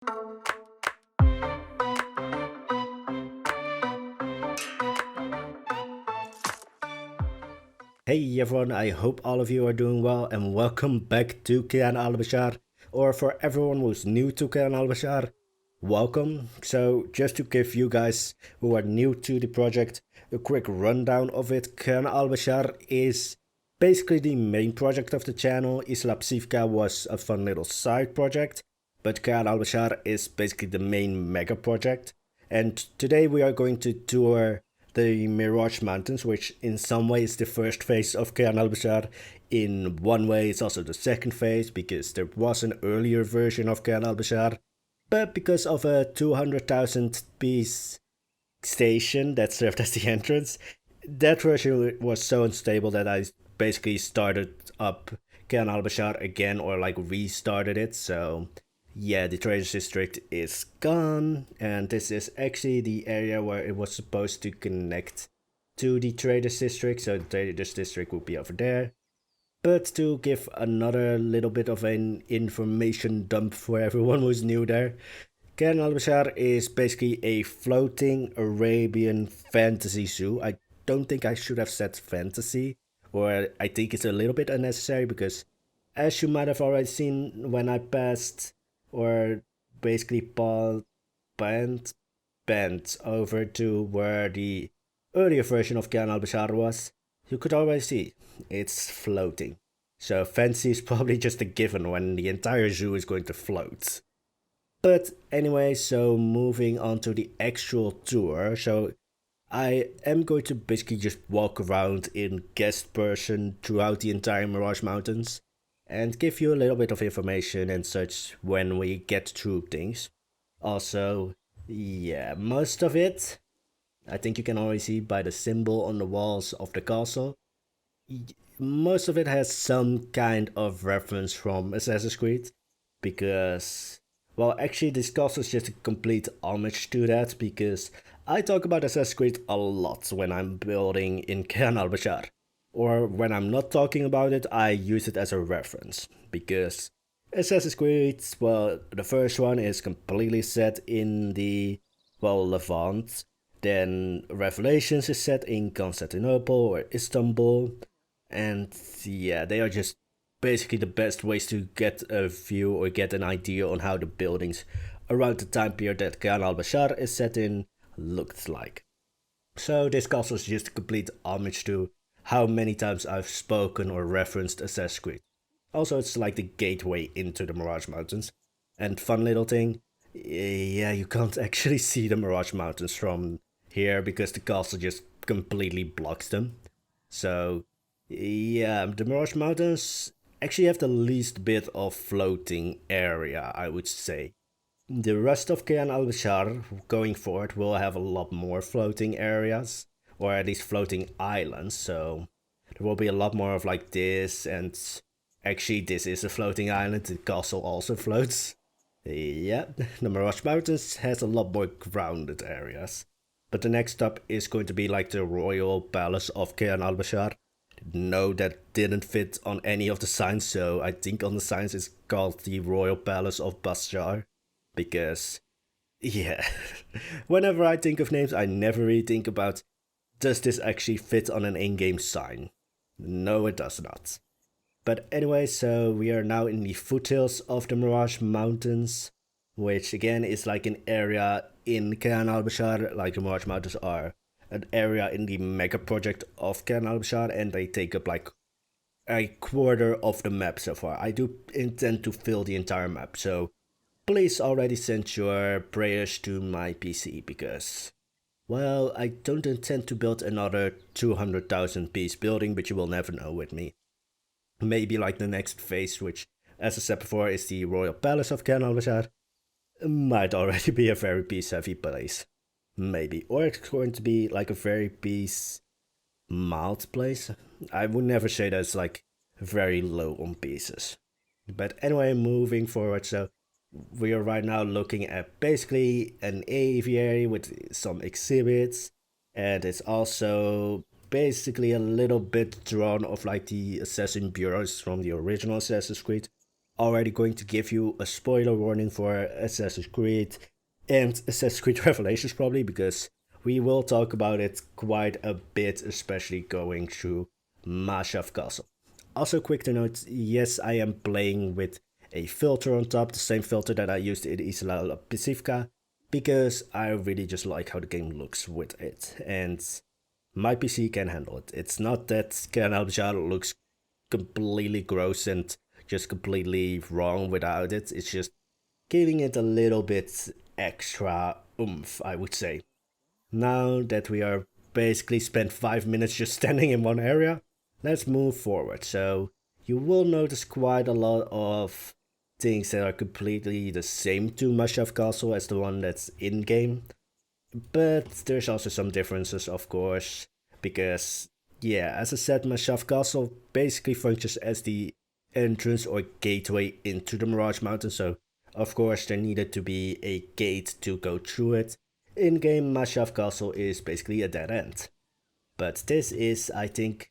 Hey everyone, I hope all of you are doing well and welcome back to Kayan al-Bashar, or for everyone who's new to Kayan al-Bashar, welcome. So just to give you guys who are new to the project a quick rundown of it, Kayan al-Bashar is basically the main project of the channel. Isla Psifka was a fun little side project, but Kayan al-Bashar is basically the main mega project. And today we are going to tour the Mirage Mountains, which in some ways is the first phase of Kayan al-Bashar. In one way, it's also the second phase, because there was an earlier version of Kayan al-Bashar, but because of a 200,000 piece station that served as the entrance, that version was so unstable that I basically started up Kayan al-Bashar again, or like restarted it. So yeah, the Traders District is gone, and this is actually the area where it was supposed to connect to the Traders District, so the Traders District would be over there. But to give another little bit of an information dump for everyone who's new there, Kayan al-Bashar is basically a floating Arabian fantasy zoo. I don't think I should have said fantasy, or I think it's a little bit unnecessary, because as you might have already seen when I passed, or basically bent over to where the earlier version of Kayan al-Bashar was, you could already see it's floating. So fancy is probably just a given when the entire zoo is going to float. But anyway, so moving on to the actual tour. So I am going to basically just walk around in guest person throughout the entire Mirage Mountains and give you a little bit of information and such when we get through things. Also, yeah, most of it, I think you can already see by the symbol on the walls of the castle, most of it has some kind of reference from Assassin's Creed, because, well, actually this castle is just a complete homage to that, because I talk about Assassin's Creed a lot when I'm building in Kayan al-Bashar. Or when I'm not talking about it, I use it as a reference, because Assassin's Creed, well, the first one is completely set in the, well, Levant. Then Revelations is set in Constantinople or Istanbul. And yeah, they are just basically the best ways to get a view or get an idea on how the buildings around the time period that Kayan al-Bashar is set in looked like. So this castle is just a complete homage to how many times I've spoken or referenced Assassin's Creed. Also, it's like the gateway into the Mirage Mountains. And fun little thing, yeah, you can't actually see the Mirage Mountains from here because the castle just completely blocks them. So yeah, the Mirage Mountains actually have the least bit of floating area, I would say. The rest of Kayan al-Bashar going forward will have a lot more floating areas, or at least floating islands, so there will be a lot more of like this, and actually this is a floating island, the castle also floats. Yeah, the Mirage Mountains has a lot more grounded areas. But the next stop is going to be like the Royal Palace of Kayan al-Bashar. No, that didn't fit on any of the signs, so I think on the signs it's called the Royal Palace of Bashar. Because, yeah, whenever I think of names, I never really think about, does this actually fit on an in-game sign? No, it does not. But anyway, so we are now in the foothills of the Mirage Mountains, which again is like an area in Kayan al-Bashar, like the Mirage Mountains are an area in the Megaproject of Kayan al-Bashar, and they take up like a quarter of the map so far. I do intend to fill the entire map, so please already send your prayers to my PC, because, well, I don't intend to build another 200,000 piece building, but you will never know with me. Maybe like the next phase, which, as I said before, is the Royal Palace of Kayan al-Bashar, might already be a very piece heavy place. Maybe. Or it's going to be like a very piece mild place. I would never say that's like very low on pieces. But anyway, moving forward, so we are right now looking at basically an aviary with some exhibits, and it's also basically a little bit drawn of like the assassin bureaus from the original Assassin's Creed. already going to give you a spoiler warning for Assassin's Creed and Assassin's Creed Revelations probably, because we will talk about it quite a bit, especially going through Mashav Castle. Also, quick to note, yes, I am playing with a filter on top, the same filter that I used in Isla Pacifica, because I really just like how the game looks with it, and my PC can handle it. It's not that Kayan al-Bashar looks completely gross and just completely wrong without it. It's just giving it a little bit extra oomph, I would say. Now that we are basically spent 5 minutes just standing in one area, let's move forward. So you will notice quite a lot of things that are completely the same to Mashav Castle as the one that's in game. But there's also some differences, of course, because, yeah, as I said, Mashav Castle basically functions as the entrance or gateway into the Mirage Mountains, so of course there needed to be a gate to go through it. In-game, Mashav Castle is basically a dead end. But this is, I think,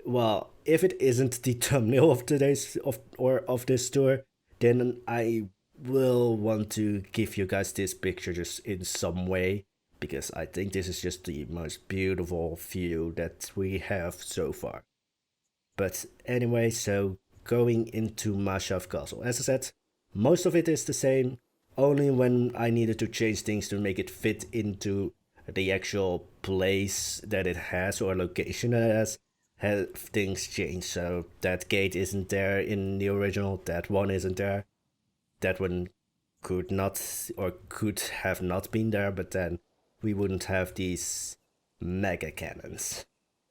well, if it isn't the thumbnail of today's of this tour, then I will want to give you guys this picture just in some way, because I think this is just the most beautiful view that we have so far. But anyway, so going into Mashav Castle, as I said, most of it is the same, only when I needed to change things to make it fit into the actual place that it has or location that it has, have things changed. So that gate isn't there in the original, that one isn't there, that one could not or could have not been there, but then we wouldn't have these mega cannons.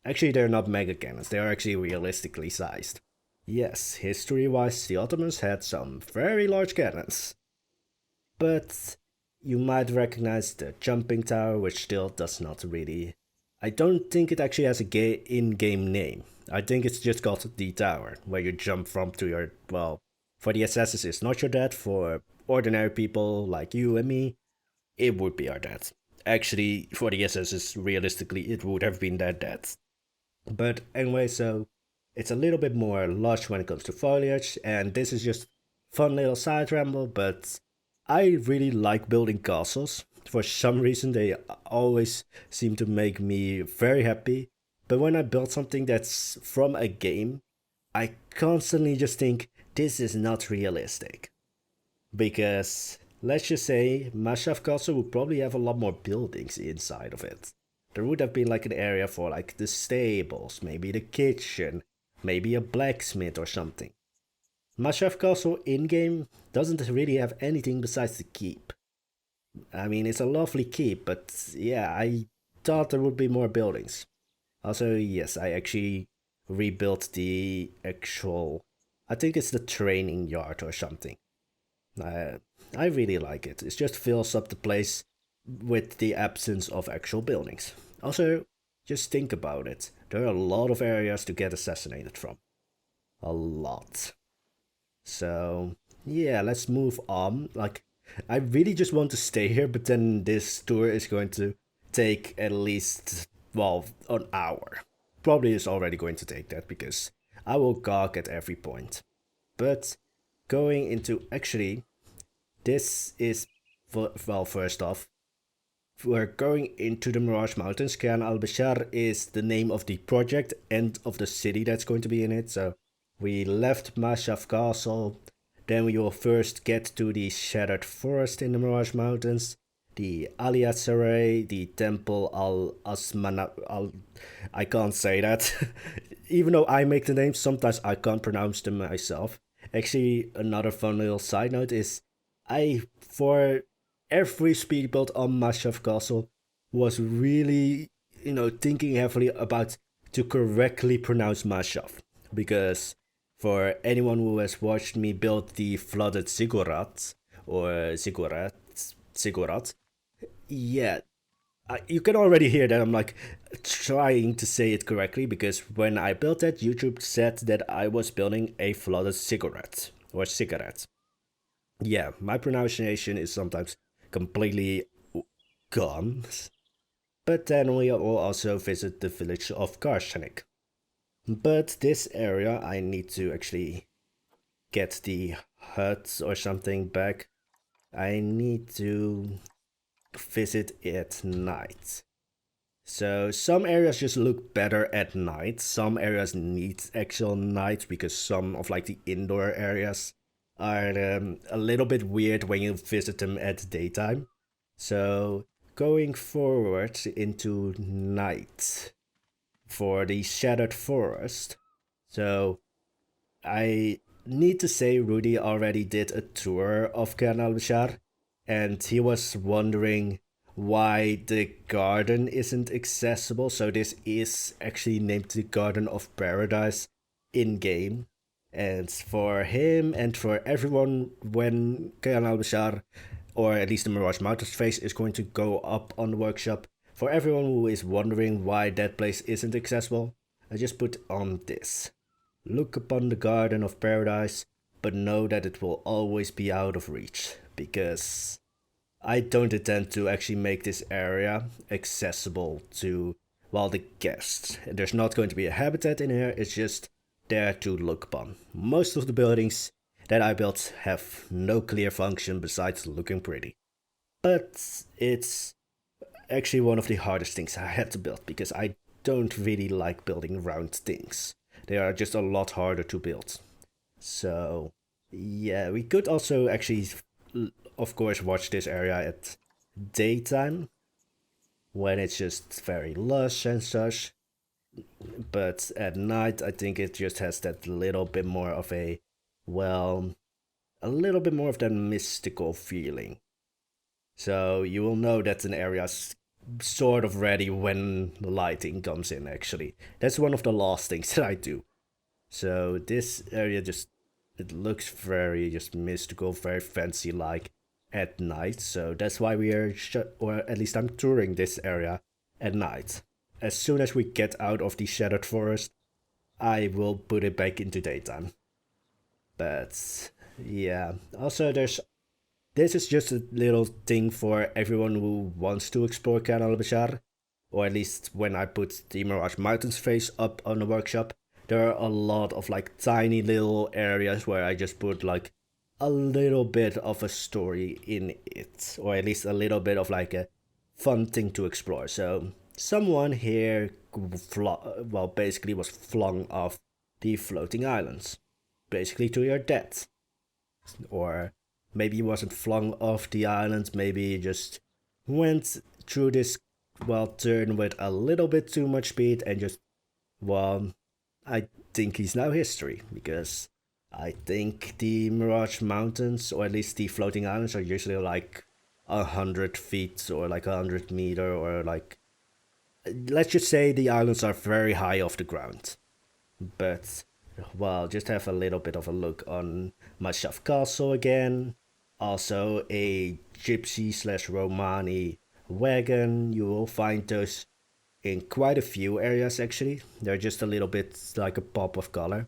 Actually, they're not mega cannons, they are actually realistically sized. Yes, history-wise, the Ottomans had some very large cannons. But you might recognize the jumping tower, which still does not really... I don't think it actually has a in-game name. I think it's just called the tower, where you jump from to your... Well, for the assassins it's not your dad, for ordinary people like you and me, it would be our dad. Actually, for the assassins, realistically, it would have been their dad. But anyway, so it's a little bit more lush when it comes to foliage, and this is just fun little side ramble, but I really like building castles. For some reason, they always seem to make me very happy. But when I build something that's from a game, I constantly just think, this is not realistic. Because, let's just say, Mashav Castle would probably have a lot more buildings inside of it. There would have been like an area for like the stables, maybe the kitchen, maybe a blacksmith or something. Mashav Castle in-game doesn't really have anything besides the keep. I mean, it's a lovely keep, but yeah, I thought there would be more buildings. Also, yes, I actually rebuilt the actual... I think it's the training yard or something. I really like it. It just fills up the place with the absence of actual buildings. Also, just think about it. There are a lot of areas to get assassinated from. A lot. So, yeah, let's move on. Like, I really just want to stay here, but then this tour is going to take at least, well, an hour. Probably is already going to take that, because I will gawk at every point. But going into, actually, this is, well, first off, we're going into the Mirage Mountains. Kayan al-Bashar is the name of the project and of the city that's going to be in it. So we left Mashav Castle, then we will first get to the Shattered Forest in the Mirage Mountains, the Aliyat Saray, the Temple al-Asmana... I can't say that. Even though I make the names, sometimes I can't pronounce them myself. Actually, another fun little side note is, for every speed build on Mashav Castle, was really, thinking heavily about to correctly pronounce Mashav. Because for anyone who has watched me build the flooded ziggurat, or ziggurat, yeah, you can already hear that I'm like trying to say it correctly, because when I built that, YouTube said that I was building a flooded ziggurat, or cigarette. Yeah, my pronunciation is sometimes completely gone. But then we will also visit the village of Karshanik. But this area I need to actually get the hut or something back, I need to visit at night. So some areas just look better at night. Some areas need actual night because some of like the indoor areas are a little bit weird when you visit them at daytime. So going forward into night for the Shattered Forest. So I need to say Rudy already did a tour of Kayan al-Bashar, and he was wondering why the garden isn't accessible. So this is actually named the Garden of Paradise in game. And for him and for everyone, when Kayan al-Bashar, or at least the Mirage Mountains phase, is going to go up on the workshop, for everyone who is wondering why that place isn't accessible, I just put on this. Look upon the Garden of Paradise, but know that it will always be out of reach, because I don't intend to actually make this area accessible to, well, the guests. There's not going to be a habitat in here, it's just there to look upon. Most of the buildings that I built have no clear function besides looking pretty. But it's actually one of the hardest things I had to build, because I don't really like building round things. They are just a lot harder to build. So, yeah, we could also actually, of course, watch this area at daytime when it's just very lush and such. But at night, I think it just has that little bit more of a, well, a little bit more of that mystical feeling. So you will know that an area's sort of ready when the lighting comes in, actually. That's one of the last things that I do. So this area just, it looks very just mystical, very fancy like at night. So that's why we are, or at least I'm touring this area at night. As soon as we get out of the Shattered Forest, I will put it back into daytime. But yeah, also this is just a little thing for everyone who wants to explore Kayan al-Bashar, or at least when I put the Mirage Mountains phase up on the workshop, there are a lot of like tiny little areas where I just put like a little bit of a story in it, or at least a little bit of like a fun thing to explore. So someone here, well, basically was flung off the floating islands, basically to your death. Or maybe he wasn't flung off the island, maybe he just went through this, well, turn with a little bit too much speed and just, well, I think he's now history, because I think the Mirage Mountains, or at least the floating islands, are usually like 100 feet or like 100 meter, or like, let's just say the islands are very high off the ground. But, well, just have a little bit of a look on Mashaf Castle again. Also a gypsy slash Romani wagon. You will find those in quite a few areas actually. They're just a little bit like a pop of color.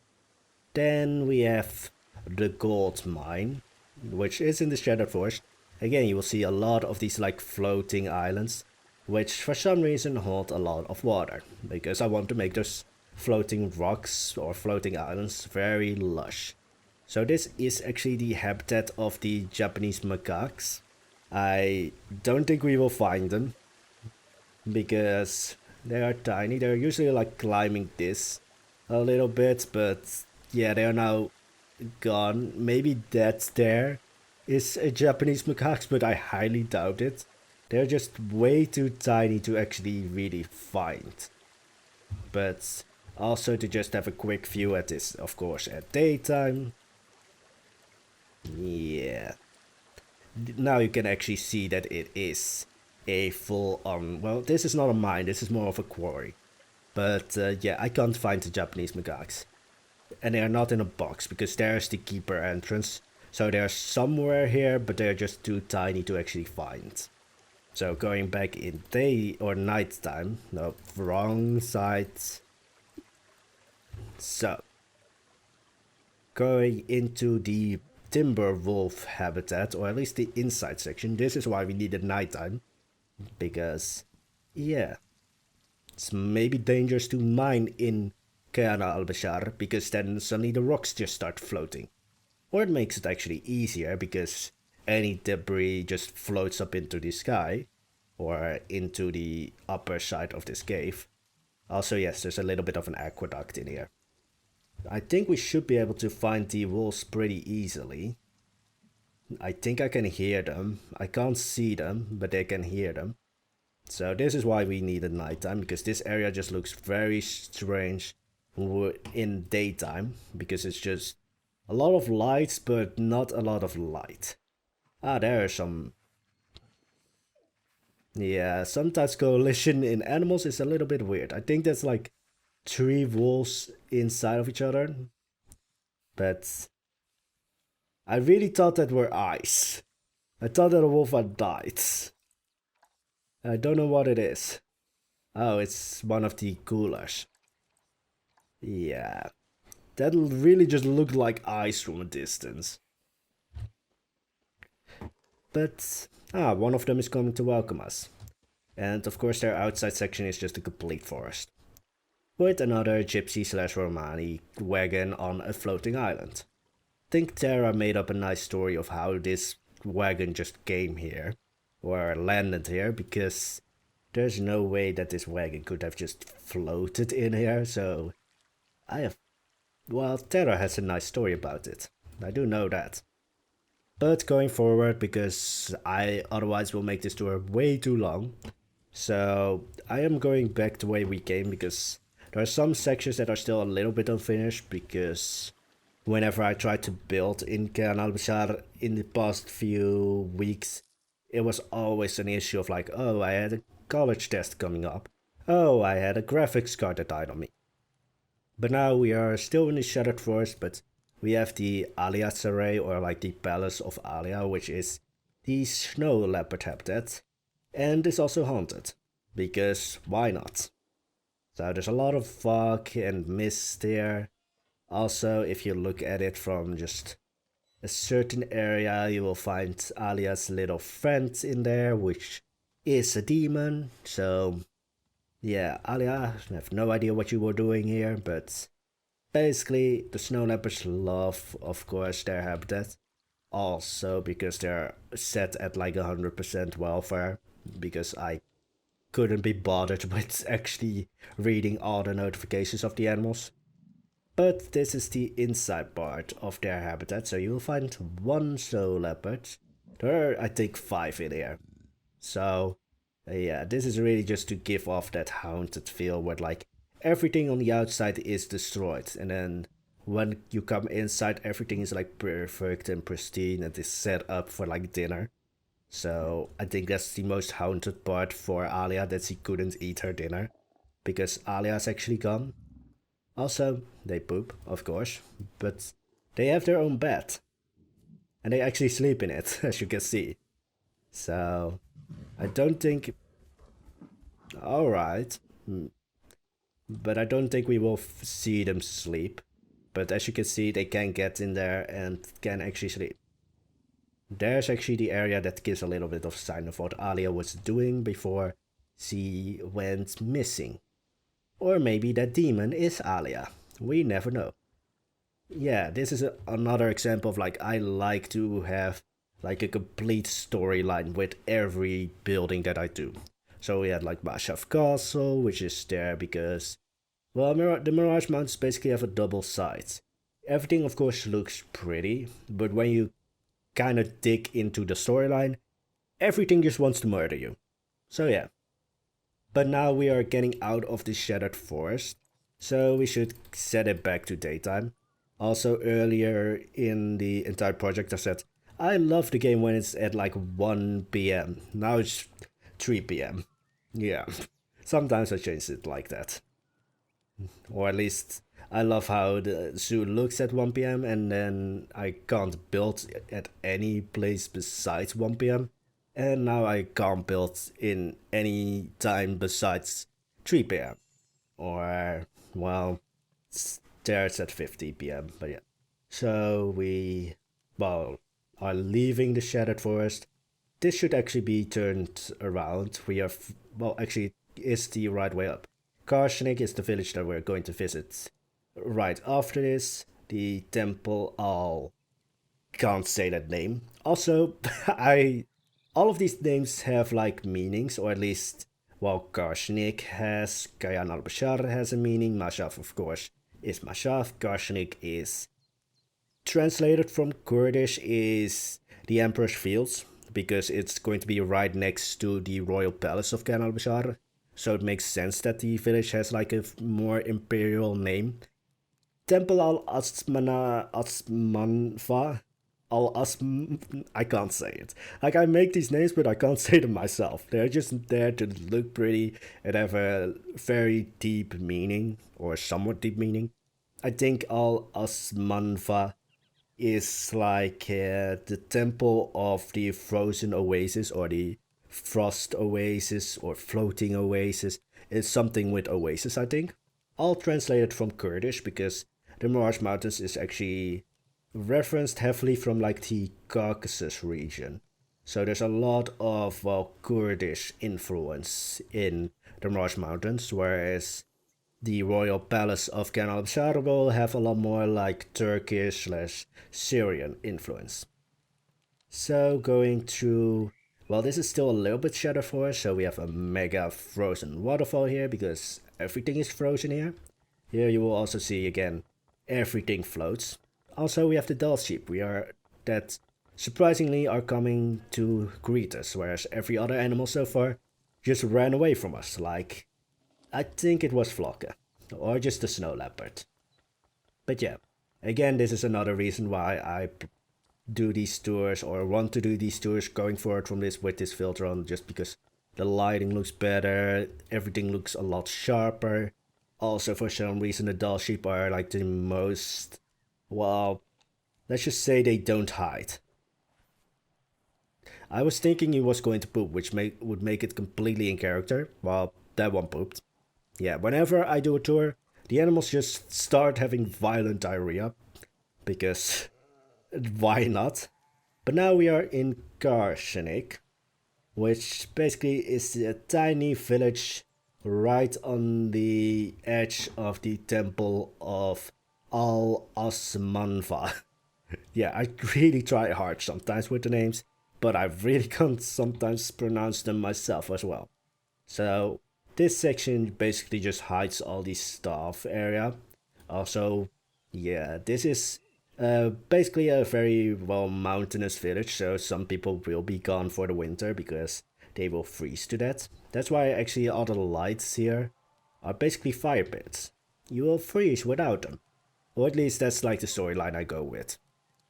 Then we have the gold mine, which is in the Shattered Forest. Again, you will see a lot of these like floating islands, which for some reason hold a lot of water, because I want to make those floating rocks or floating islands very lush. So this is actually the habitat of the Japanese macaques. I don't think we will find them, because they are tiny. They're usually like climbing this a little bit, but yeah, they are now gone. Maybe that there is a Japanese macaques, but I highly doubt it. They're just way too tiny to actually really find. But also to just have a quick view at this, of course, at daytime. Yeah. Now you can actually see that it is a full on, well, this is not a mine, this is more of a quarry. But yeah, I can't find the Japanese macaques. And they are not in a box, because there's the keeper entrance. So they're somewhere here, but they're just too tiny to actually find. So going back in day or night time, no, wrong side. So, going into the timber wolf habitat, or at least the inside section. This is why we needed nighttime, because, yeah, it's maybe dangerous to mine in Kayan al-Bashar, because then suddenly the rocks just start floating. Or it makes it actually easier because any debris just floats up into the sky or into the upper side of this cave. Also, yes, there's a little bit of an aqueduct in here. I think we should be able to find the wolves pretty easily. I think I can hear them. I can't see them, but I can hear them. So this is why we need a nighttime, because this area just looks very strange in daytime, because it's just a lot of lights, but not a lot of light. Ah, there are some... Yeah, sometimes coalition in animals is a little bit weird. I think that's like 3 wolves inside of each other. But I really thought that were eyes. I thought that a wolf had died. I don't know what it is. Oh, it's one of the coolers. Yeah. That really just looked like eyes from a distance. But, one of them is coming to welcome us. And of course their outside section is just a complete forest. With another gypsy/Romani wagon on a floating island. Think Terra made up a nice story of how this wagon just came here. Or landed here, because there's no way that this wagon could have just floated in here, so... Well, Terra has a nice story about it. I do know that. But going forward, because I otherwise will make this tour way too long, so I am going back the way we came, because there are some sections that are still a little bit unfinished, because whenever I tried to build in Kayan al-Bashar in the past few weeks, it was always an issue of like, oh, I had a college test coming up. Oh, I had a graphics card that died on me. But now we are still in the Shattered Forest, but we have the Alias Array, or like the Palace of Alia, which is the snow leopard habitat. And it's also haunted, because why not? So there's a lot of fog and mist there. Also, if you look at it from just a certain area, you will find Alia's little friend in there, which is a demon. So yeah, Alia, I have no idea what you were doing here, but basically the snow leopards love, of course, their habitat. Also because they're set at like 100% welfare, because I couldn't be bothered with actually reading all the notifications of the animals. But this is the inside part of their habitat, so you will find 1 snow leopard. There are, I think, 5 in here. So, yeah, this is really just to give off that haunted feel where, like, everything on the outside is destroyed. And then when you come inside, everything is, like, perfect and pristine and is set up for, like, dinner. So, I think that's the most haunted part for Alia, that she couldn't eat her dinner. Because Alia's actually gone. Also, they poop, of course, but they have their own bed. And they actually sleep in it, as you can see. So, I don't think... Alright. But I don't think we will see them sleep. But as you can see, they can get in there and can actually sleep. There's actually the area that gives a little bit of sign of what Alia was doing before she went missing. Or maybe that demon is Alia. We never know. Yeah, this is another example of like, I like to have like a complete storyline with every building that I do. So we had like Bashav Castle, which is there because, well, the Mirage Mountains basically have a double side. Everything of course looks pretty, but when you kind of dig into the storyline, everything just wants to murder you. So yeah. But now we are getting out of the Shattered Forest, so we should set it back to daytime. Also earlier in the entire project I said, I love the game when it's at like 1 PM. Now it's 3 PM. Yeah, sometimes I change it like that. Or at least I love how the zoo looks at 1 PM and then I can't build at any place besides 1 PM. And now I can't build in any time besides 3 PM. Or, well, there's at 50 PM, but yeah. So we, well, are leaving the Shattered Forest. This should actually be turned around. We are, well, actually, is the right way up. Karsnik is the village that we're going to visit right after this. The Temple Al can't say that name. Also, all of these names have like meanings, or at least, well, Karshnik has, Kayan al-Bashar has a meaning, Mashaf, of course, is Mashaf, Karshnik is translated from Kurdish is the Emperor's Fields, because it's going to be right next to the royal palace of Kayan al-Bashar, so it makes sense that the village has like a more imperial name. Temple al-Asmanfa, I can't say it. Like, I make these names, but I can't say them myself. They're just there to look pretty and have a very deep meaning, or somewhat deep meaning. I think al-Asmanfa is like the temple of the frozen oasis, or the frost oasis, or floating oasis. It's something with oasis, I think. I'll translate it from Kurdish because the Mirage Mountains is actually referenced heavily from like the Caucasus region. So there's a lot of, well, Kurdish influence in the Mirage Mountains, whereas the royal palace of Kayan al-Bashar will have a lot more like Turkish slash Syrian influence. So going through, well, this is still a little bit shadow forest, so we have a mega frozen waterfall here because everything is frozen here. Here you will also see again, everything floats. Also we have the Dal sheep, that surprisingly are coming to greet us, whereas every other animal so far just ran away from us, like I think it was Flocka, or just the snow leopard. But yeah, again, this is another reason why I do these tours, or want to do these tours going forward from this with this filter on, just because the lighting looks better, everything looks a lot sharper. Also, for some reason, the Dal sheep are like the most, well, let's just say they don't hide. I was thinking he was going to poop, which would make it completely in character. Well, that one pooped. Yeah, whenever I do a tour, the animals just start having violent diarrhea, because why not? But now we are in Karshenik, which basically is a tiny village right on the edge of the temple of Al-Asmanfa. Yeah, I really try hard sometimes with the names, but I really can't sometimes pronounce them myself as well. So this section basically just hides all the staff area. Also, yeah, this is basically a very, well, mountainous village, so some people will be gone for the winter because they will freeze to death. That's why actually all the lights here are basically fire pits. You will freeze without them. Or at least that's like the storyline I go with.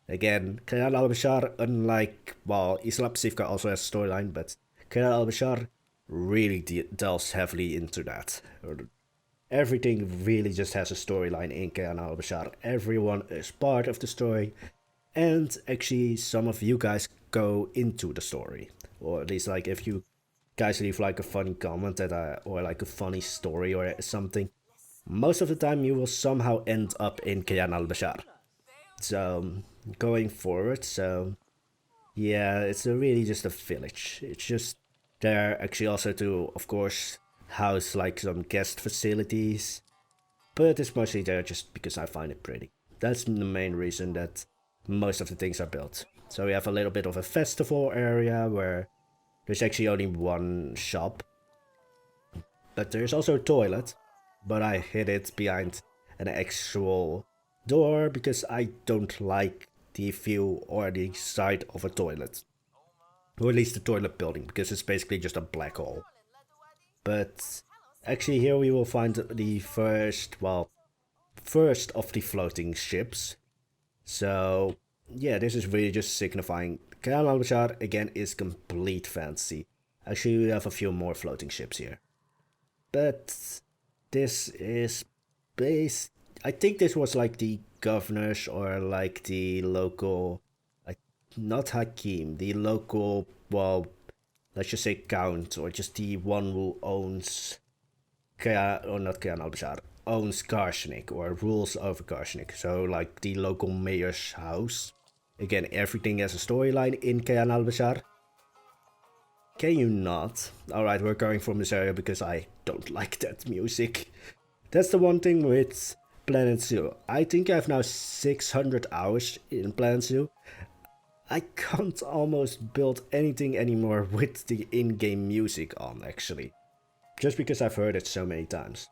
Again, Kayan al-Bashar, unlike, well, Islam Pacifica also has a storyline, but Kayan al-Bashar really delves heavily into that. Everything really just has a storyline in Kayan al-Bashar. Everyone is part of the story, and actually some of you guys go into the story. Or at least, like, if you guys leave like a funny comment or like a funny story or something, most of the time you will somehow end up in Kayan al-Bashar. So, going forward, so yeah, it's really just a village. It's just there actually also to, of course, house like some guest facilities, but it's mostly there just because I find it pretty. That's the main reason that most of the things are built. So we have a little bit of a festival area where there's actually only one shop, but there's also a toilet, but I hid it behind an actual door because I don't like the view or the sight of a toilet. Or at least the toilet building, because it's basically just a black hole. But actually here we will find the first of the floating ships. So yeah, this is really just signifying Kayan al-Bashar again is complete fantasy. Actually, we have a few more floating ships here. But this is based, I think this was like the governors or like the local, like, not Hakim, the local, well, let's just say count, or just the one who owns or not Kayan al-Bashar, owns Karshenik or rules over Karshenik. So like the local mayor's house. Again, everything has a storyline in Kayan al-Bashar. Can you not? Alright, we're going from this area because I don't like that music. That's the one thing with Planet Zoo. I think I have now 600 hours in Planet Zoo. I can't almost build anything anymore with the in-game music on, actually. Just because I've heard it so many times.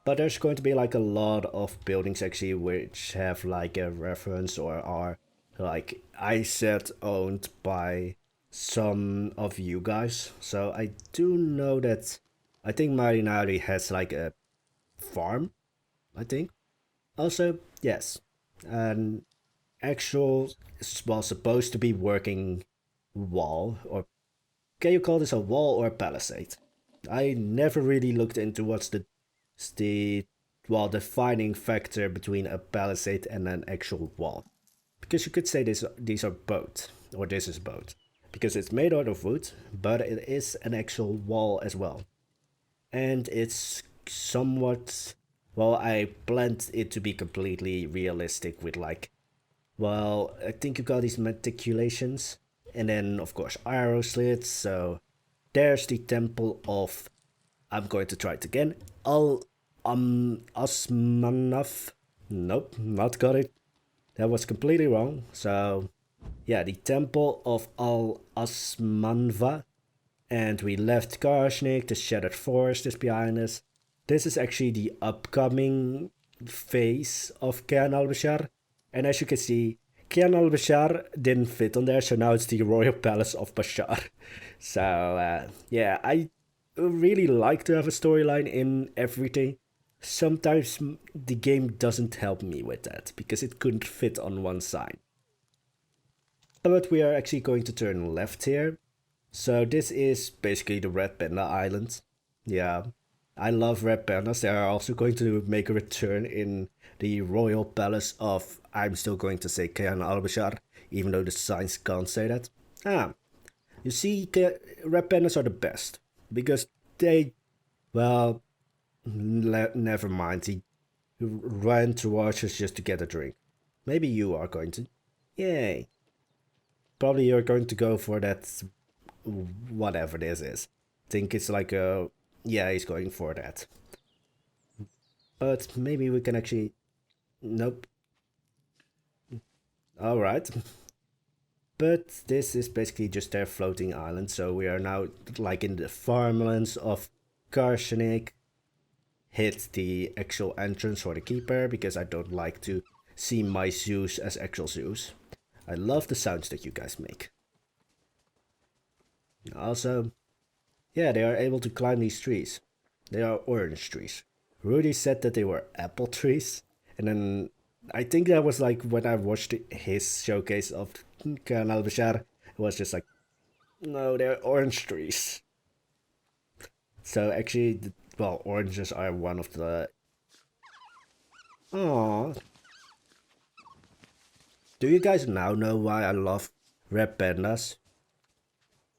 But there's going to be like a lot of buildings actually which have like a reference or are like I said owned by some of you guys. So I do know that I think Marinari has like a farm, I think. Also, yes, an actual, well, supposed to be working wall, or can you call this a wall or a palisade? I never really looked into what's the well defining factor between a palisade and an actual wall, because you could say these are both, or this is both, because it's made out of wood, but it is an actual wall as well, and it's somewhat, well, I planned it to be completely realistic with like, well, I think you got these meticulations, and then of course arrow slits. So there's the temple of, I'm going to try it again, Al Asmanaf. Nope, not got it. That was completely wrong. So yeah, the temple of Al Asmanva, and we left Karshnik. The Shattered Forest is behind us. This is actually the upcoming phase of Kayan al-Bashar. And as you can see, Kayan al-Bashar didn't fit on there, so now it's the Royal Palace of Bashar. So, yeah, I really like to have a storyline in everything. Sometimes the game doesn't help me with that, because it couldn't fit on one side. But we are actually going to turn left here. So this is basically the Red Panda Island. Yeah, I love red pandas. They are also going to make a return in the Royal Palace of, I'm still going to say Kayan al-Bashar, even though the signs can't say that. Ah, you see, red pandas are the best, because they, well, never mind. He ran towards us just to get a drink. Maybe you are going to. Yay. Probably you're going to go for that, whatever this is. Think it's like a, yeah, he's going for that. But maybe we can actually, nope. Alright. But this is basically just their floating island, so we are now like in the farmlands of Karshanik. Hit the actual entrance for the keeper, because I don't like to see my zoos as actual zoos. I love the sounds that you guys make. Also, yeah, they are able to climb these trees. They are orange trees. Rudy said that they were apple trees, and then I think that was like when I watched his showcase of Kayan al-Bashar, it was just like, no, they're orange trees. So actually, well, oranges are one of the... Aww. Do you guys now know why I love red pandas?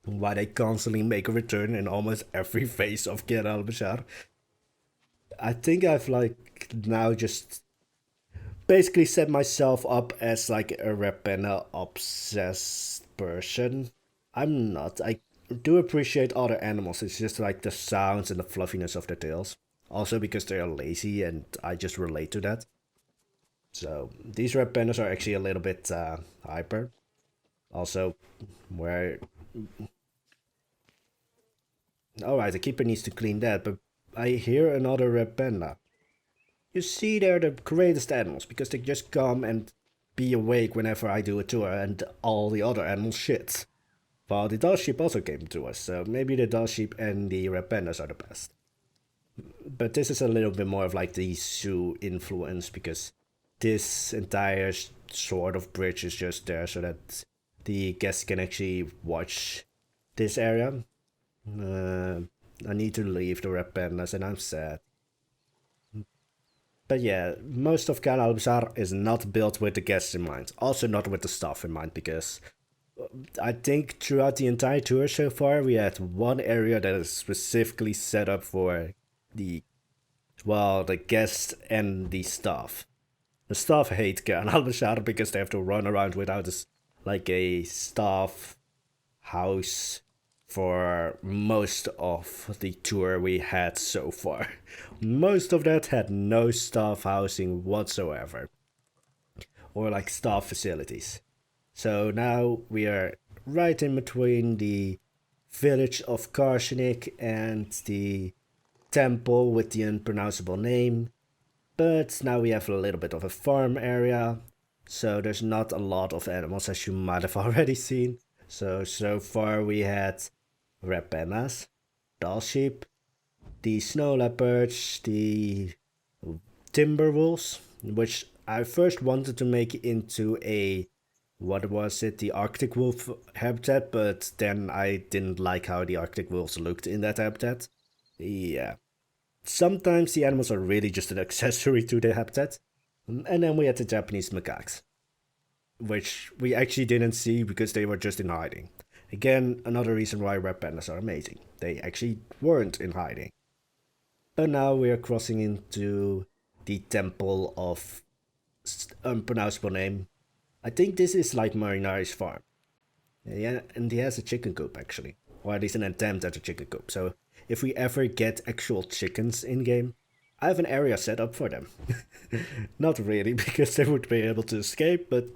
Why they constantly make a return in almost every phase of Kayan al-Bashar? I think I've like now just basically set myself up as like a red panda obsessed person. I'm not. I do appreciate other animals. It's just like the sounds and the fluffiness of their tails. Also because they are lazy and I just relate to that. So these red pandas are actually a little bit hyper. Also, where... Alright, the keeper needs to clean that, but I hear another red panda. You see, they're the greatest animals, because they just come and be awake whenever I do a tour, and all the other animals shit. Well, the dog sheep also came to us, so maybe the dog sheep and the red pandas are the best. But this is a little bit more of like the zoo influence, because this entire sort of bridge is just there so that the guests can actually watch this area. I need to leave the red pandas and I'm sad. But yeah, most of Kayan al-Bashar is not built with the guests in mind. Also not with the staff in mind, because I think throughout the entire tour so far, we had one area that is specifically set up for the, well, the guests and the staff. The staff hate Kayan al-Bashar because they have to run around without this, like a staff house for most of the tour we had so far. Most of that had no staff housing whatsoever. Or like staff facilities. So now we are right in between the village of Karshanik and the temple with the unpronounceable name. But now we have a little bit of a farm area, so there's not a lot of animals as you might have already seen. So far we had red pandas, doll sheep, the snow leopards, the timber wolves, which I first wanted to make into a, what was it, the Arctic wolf habitat, but then I didn't like how the Arctic wolves looked in that habitat. Yeah. Sometimes the animals are really just an accessory to the habitat. And then we had the Japanese macaques, which we actually didn't see because they were just in hiding. Again, another reason why red pandas are amazing. They actually weren't in hiding. But now we are crossing into the temple of unpronounceable name. I think this is like Marinari's farm. Yeah, and he has a chicken coop actually. Or at least an attempt at a chicken coop. So if we ever get actual chickens in game, I have an area set up for them. Not really, because they would be able to escape, but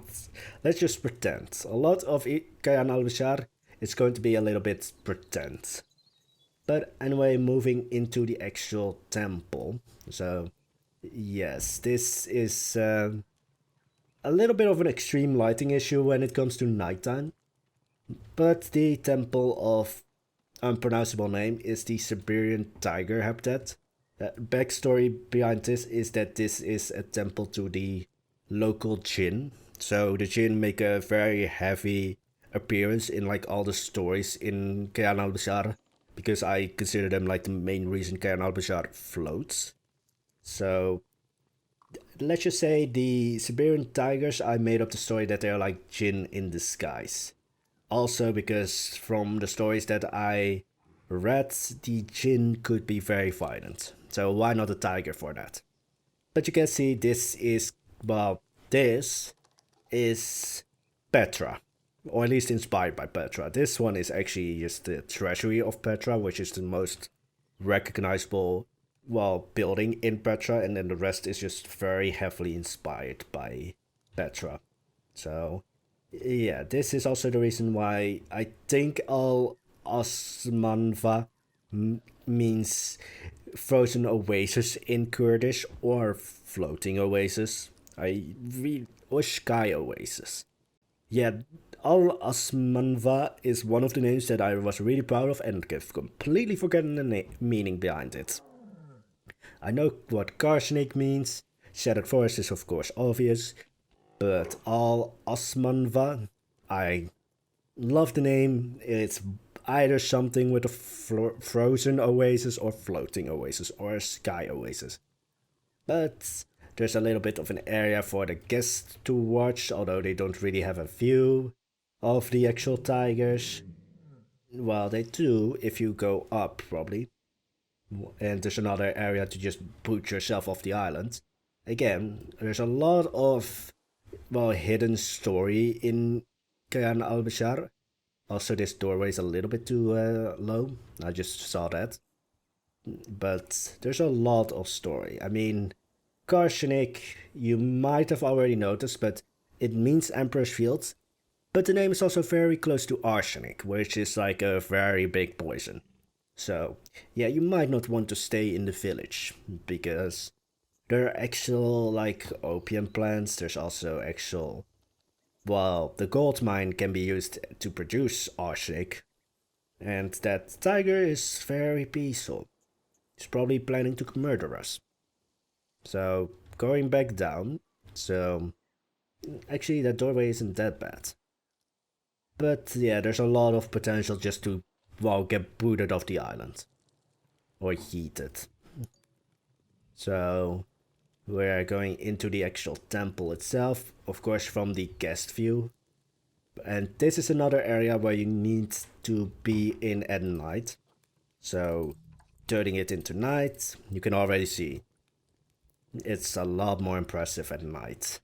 let's just pretend. A lot of Kayan al-Bashar is going to be a little bit pretend. But anyway, moving into the actual temple. So, yes, this is a little bit of an extreme lighting issue when it comes to nighttime. But the temple of unpronounceable name is the Siberian tiger habitat. Backstory behind this is that this is a temple to the local Jinn. So the Jinn make a very heavy appearance in like all the stories in Kayan al-Bashar, because I consider them like the main reason Kayan al-Bashar floats. So let's just say the Siberian tigers, I made up the story that they're like Jinn in disguise. Also because from the stories that I read, the Jinn could be very violent. So why not a tiger for that? But you can see this is, well, this is Petra. Or at least inspired by Petra. This one is actually just the treasury of Petra, which is the most recognizable, well, building in Petra. And then the rest is just very heavily inspired by Petra. So yeah, this is also the reason why I think Al Osmanva means frozen oasis in Kurdish, or floating oasis. Or sky oasis. Yeah, Al Osmanva is one of the names that I was really proud of and have completely forgotten the meaning behind it. I know what Karshanik means. Shattered Forest is of course obvious. But Al Osmanva, I love the name. It's either something with a frozen oasis or floating oasis or a sky oasis. But there's a little bit of an area for the guests to watch, although they don't really have a view of the actual tigers. Well, they do if you go up, probably. And there's another area to just boot yourself off the island. Again, there's a lot of, well, hidden story in Kayan al-Bashar. Also, this doorway is a little bit too low. I just saw that. But there's a lot of story. I mean, Karshanik, you might have already noticed, but it means Emperor's Field. But the name is also very close to arsenic, which is like a very big poison. So, yeah, you might not want to stay in the village, because there are actual, like, opium plants. There's also actual, well, the gold mine can be used to produce arsenic. And that tiger is very peaceful. He's probably planning to murder us. So, going back down, so, actually that doorway isn't that bad. But yeah, there's a lot of potential just to, well, get booted off the island. Or yeeted. So, we're going into the actual temple itself, of course from the guest view. And this is another area where you need to be in at night. So, turning it into night, you can already see it's a lot more impressive at night.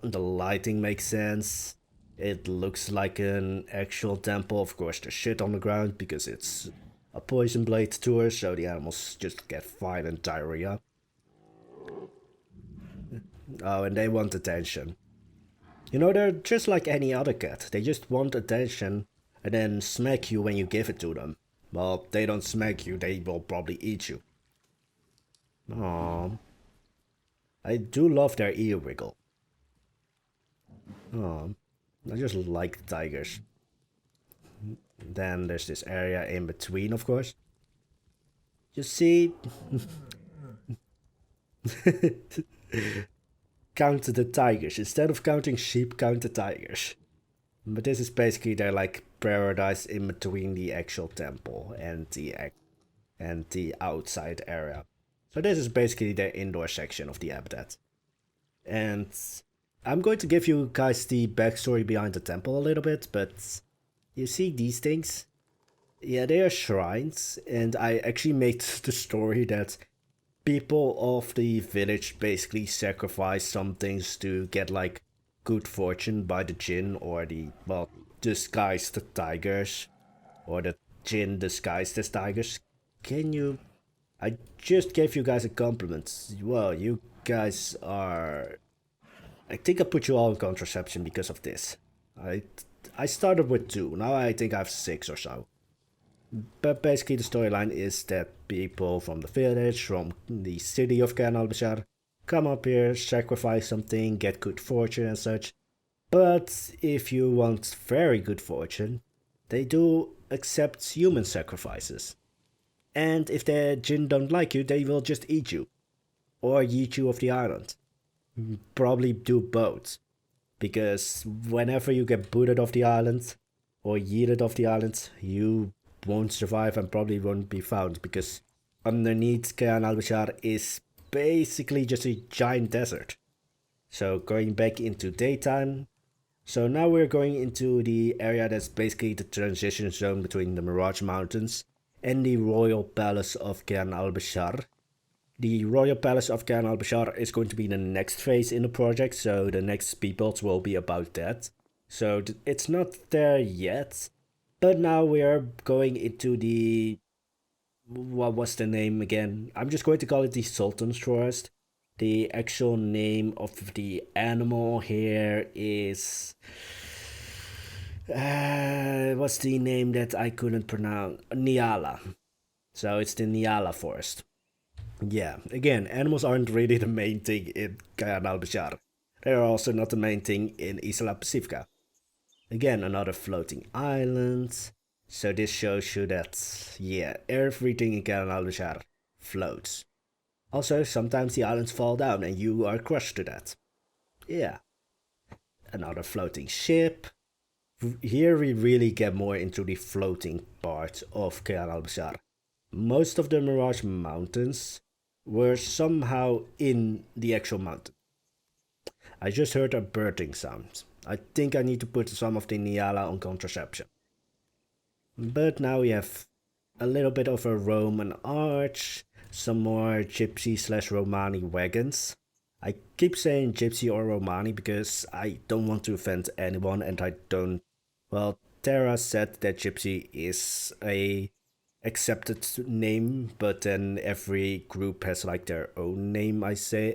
The lighting makes sense. It looks like an actual temple. Of course, there's shit on the ground because it's a Poisonblade tour, so the animals just get violent diarrhea. Oh, and they want attention. You know, they're just like any other cat. They just want attention and then smack you when you give it to them. Well, they don't smack you, they will probably eat you. Aww. I do love their ear wiggle. Aww. I just like tigers. Then there's this area in between, of course. You see, count the tigers. Instead of counting sheep, count the tigers. But this is basically their like paradise in between the actual temple and the outside area. So this is basically the indoor section of the habitat. And I'm going to give you guys the backstory behind the temple a little bit, but you see these things? Yeah, they are shrines, and I actually made the story that people of the village basically sacrifice some things to get like good fortune by the jinn or the, well, disguised tigers, or the jinn disguised as tigers. Can you? I just gave you guys a compliment. Well, you guys are. I think I put you all in contraception because of this. I I started with 2, now I think I have 6 or so. But basically the storyline is that people from the village, from the city of Kayan al-Bashar, come up here, sacrifice something, get good fortune and such. But if you want very good fortune, they do accept human sacrifices. And if the jinn don't like you, they will just eat you. Or yeet you off the island. Probably do both. Because whenever you get booted off the island, or yeeted off the island, you won't survive and probably won't be found, because underneath Kayan al-Bashar is basically just a giant desert. So going back into daytime, so now we're going into the area that's basically the transition zone between the Mirage Mountains and the Royal Palace of Kayan al-Bashar. The Royal Palace of Kayan al-Bashar is going to be the next phase in the project, so the next speed builds will be about that. So it's not there yet, but now we are going into the... what was the name again? I'm just going to call it the Sultan's Forest. The actual name of the animal here is... what's the name that I couldn't pronounce? Nyala. So it's the Nyala Forest. Yeah, again, animals aren't really the main thing in Kayan al-Bashar. They are also not the main thing in Isla Pacifica. Again, another floating island. So this shows you that, yeah, everything in Kayan al-Bashar floats. Also, sometimes the islands fall down and you are crushed to death. Yeah. Another floating ship. Here we really get more into the floating part of Kayan al-Bashar. Most of the Mirage Mountains were somehow in the actual mountain. I just heard a birding sound. I think I need to put some of the Nyala on contraception. But now we have a little bit of a Roman arch, some more gypsy slash Romani wagons. I keep saying gypsy or Romani because I don't want to offend anyone, and I don't... Well, Tara said that gypsy is a accepted name, but then every group has like their own name,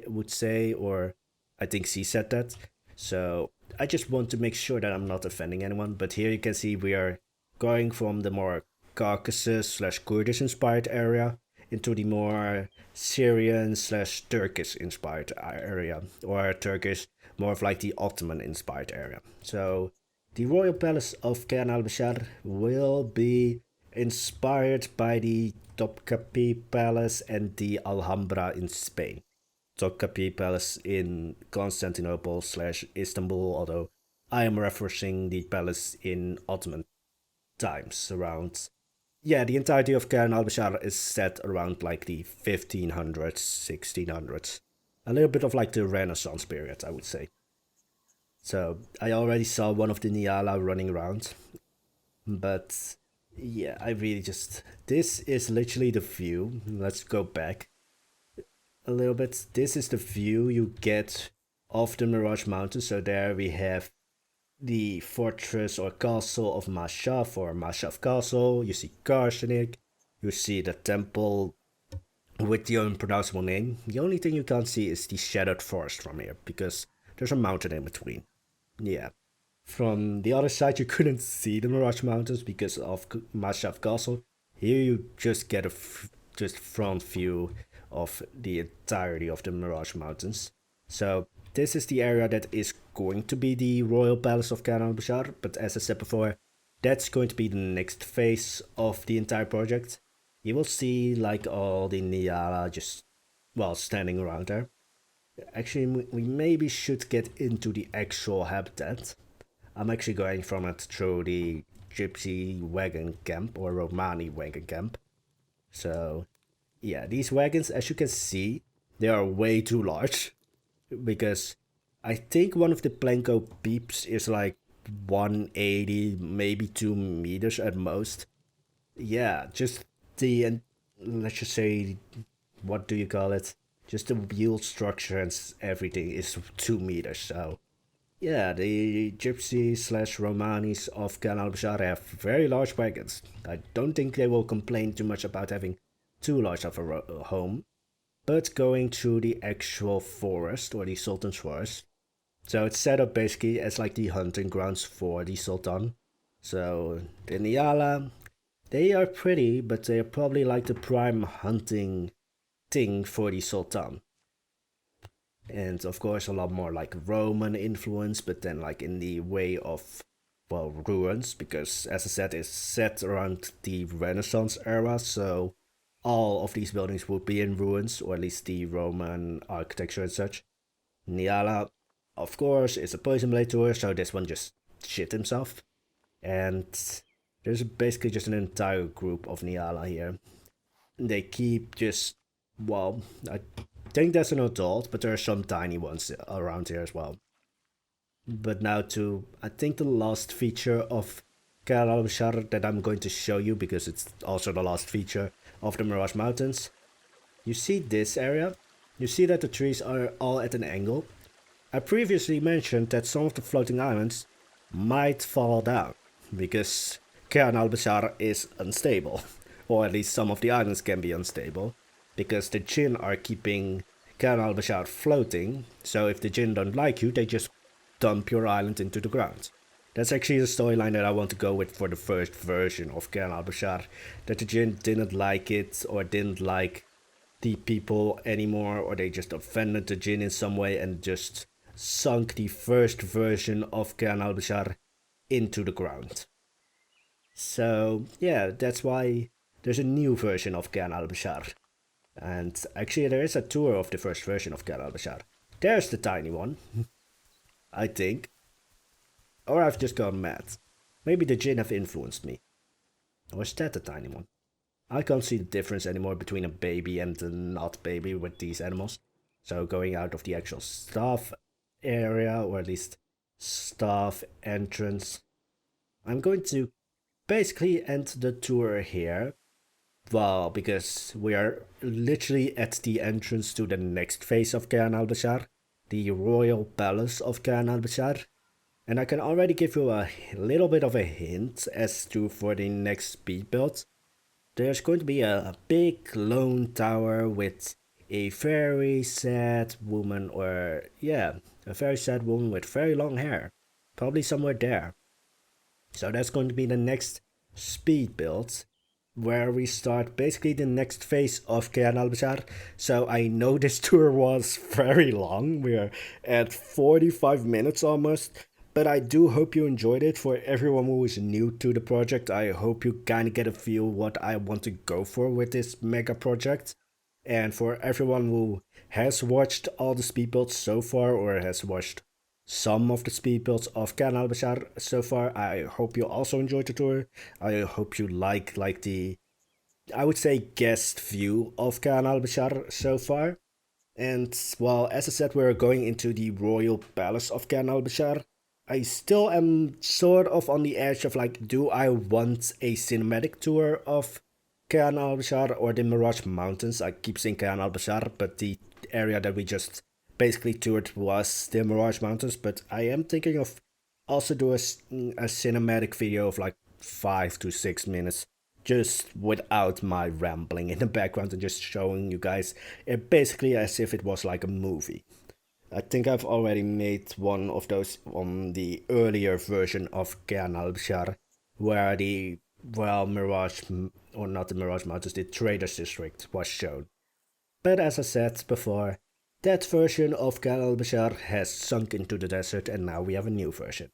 would say, or I think she said that. So I just want to make sure that I'm not offending anyone. But here you can see we are going from the more Caucasus slash Kurdish inspired area into the more Syrian slash Turkish inspired area, or Turkish, more of like the Ottoman inspired area. So the Royal Palace of Kayan al-Bashar will be inspired by the Topkapi Palace and the Alhambra in Spain. Topkapi Palace in Constantinople slash Istanbul, although I am referencing the palace in Ottoman times around... Yeah, the entirety of Kayan al-Bashar is set around like the 1500s, 1600s. A little bit of like the Renaissance period, I would say. So I already saw one of the Nyala running around, but yeah, I really just... This is literally the view. Let's go back a little bit. This is the view you get of the Mirage Mountains. So there we have the fortress or castle of Mashaf, or Mashaf Castle. You see Karsenik. You see the temple with the unpronounceable name. The only thing you can't see is the shattered forest from here, because there's a mountain in between. Yeah. From the other side, you couldn't see the Mirage Mountains because of Mashaf Castle. Here you just get a just front view of the entirety of the Mirage Mountains. So this is the area that is going to be the Royal Palace of Kayan al-Bashar, but as I said before, that's going to be the next phase of the entire project. You will see like all the Niala just, well, standing around there. Actually, we maybe should get into the actual habitat. I'm actually going from it through the Gypsy wagon camp or Romani wagon camp. So, yeah, these wagons, as you can see, they are way too large because I think one of the Planko peeps is like 180, maybe 2 meters at most. Yeah, just the, let's just say, what do you call it? Just the wheel structure and everything is 2 meters, so yeah, the Gypsies slash Romanis of Kayan al-Bashar have very large wagons. I don't think they will complain too much about having too large of a home, but going through the actual forest or the Sultan's forest. So it's set up basically as like the hunting grounds for the Sultan. So the Niala, they are pretty, but they are probably like the prime hunting thing for the Sultan. And of course a lot more like Roman influence, but then like in the way of, well, ruins, because as I said, it's set around the Renaissance era, so all of these buildings would be in ruins, or at least the Roman architecture and such. Niala, of course, is a Poisonblade tour, so this one just shit himself. And there's basically just an entire group of Niala here. They keep just, well, I think that's an adult, but there are some tiny ones around here as well. But now to, I think, the last feature of Kayan al-Bashar that I'm going to show you, because it's also the last feature of the Mirage Mountains. You see this area? You see that the trees are all at an angle? I previously mentioned that some of the floating islands might fall down, because Kayan al-Bashar is unstable. Or at least some of the islands can be unstable, because the Jinn are keeping Kayan al-Bashar floating, so if the Jinn don't like you, they just dump your island into the ground. That's actually the storyline that I want to go with for the first version of Kayan al-Bashar, that the Jinn didn't like it, or didn't like the people anymore, or they just offended the Jinn in some way and just sunk the first version of Kayan al-Bashar into the ground. So yeah, that's why there's a new version of Kayan al-Bashar. And actually there is a tour of the first version of Kayan al-Bashar. There's the tiny one, I think. Or I've just gone mad. Maybe the Jinn have influenced me. Or is that the tiny one? I can't see the difference anymore between a baby and a not baby with these animals. So going out of the actual staff area, or at least staff entrance, I'm going to basically end the tour here. Well, because we are literally at the entrance to the next phase of Kayan al-Bashar, the Royal Palace of Kayan al-Bashar. And I can already give you a little bit of a hint as to for the next speed build. There's going to be a big lone tower with a very sad woman, or yeah, a very sad woman with very long hair. Probably somewhere there. So that's going to be the next speed build, where we start basically the next phase of Kayan al-Bashar. So I know this tour was very long. We're at 45 minutes almost. But I do hope you enjoyed it. For everyone who is new to the project, I hope you kind of get a feel what I want to go for with this mega project. And for everyone who has watched all the speed builds so far, or has watched some of the speed builds of Kayan al-Bashar so far, I hope you also enjoyed the tour. I hope you like the, I would say, guest view of Kayan al-Bashar so far. And well, as I said, we're going into the Royal Palace of Kayan al-Bashar. I still am sort of on the edge of like, do I want a cinematic tour of Kayan al-Bashar or the Mirage Mountains? I keep saying Kayan al-Bashar, but the area that we just basically toured was the Mirage Mountains. But I am thinking of also do a cinematic video of like 5 to 6 minutes, just without my rambling in the background and just showing you guys it basically as if it was like a movie. I think I've already made one of those on the earlier version of Kayan al-Bashar, where or not the Mirage Mountains, the Traders District was shown. But as I said before, that version of Kayan al-Bashar has sunk into the desert and now we have a new version.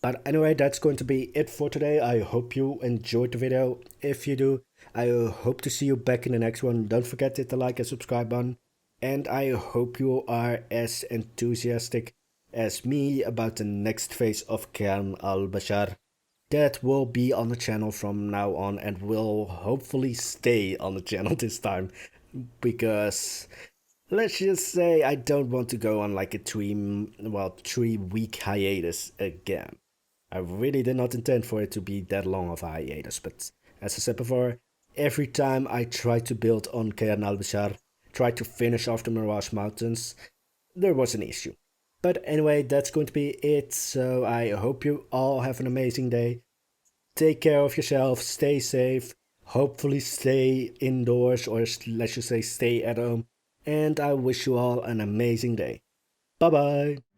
But anyway, that's going to be it for today. I hope you enjoyed the video. If you do, I hope to see you back in the next one. Don't forget to hit the like and subscribe button. And I hope you are as enthusiastic as me about the next phase of Kayan al-Bashar. That will be on the channel from now on and will hopefully stay on the channel this time. Because let's just say I don't want to go on like a 3 week hiatus again. I really did not intend for it to be that long of a hiatus, but as I said before, every time I try to build on Kayan al-Bashar, try to finish off the Mirage Mountains, there was an issue. But anyway, that's going to be it, so I hope you all have an amazing day. Take care of yourself, stay safe, hopefully stay indoors, or let's just say stay at home, and I wish you all an amazing day. Bye bye!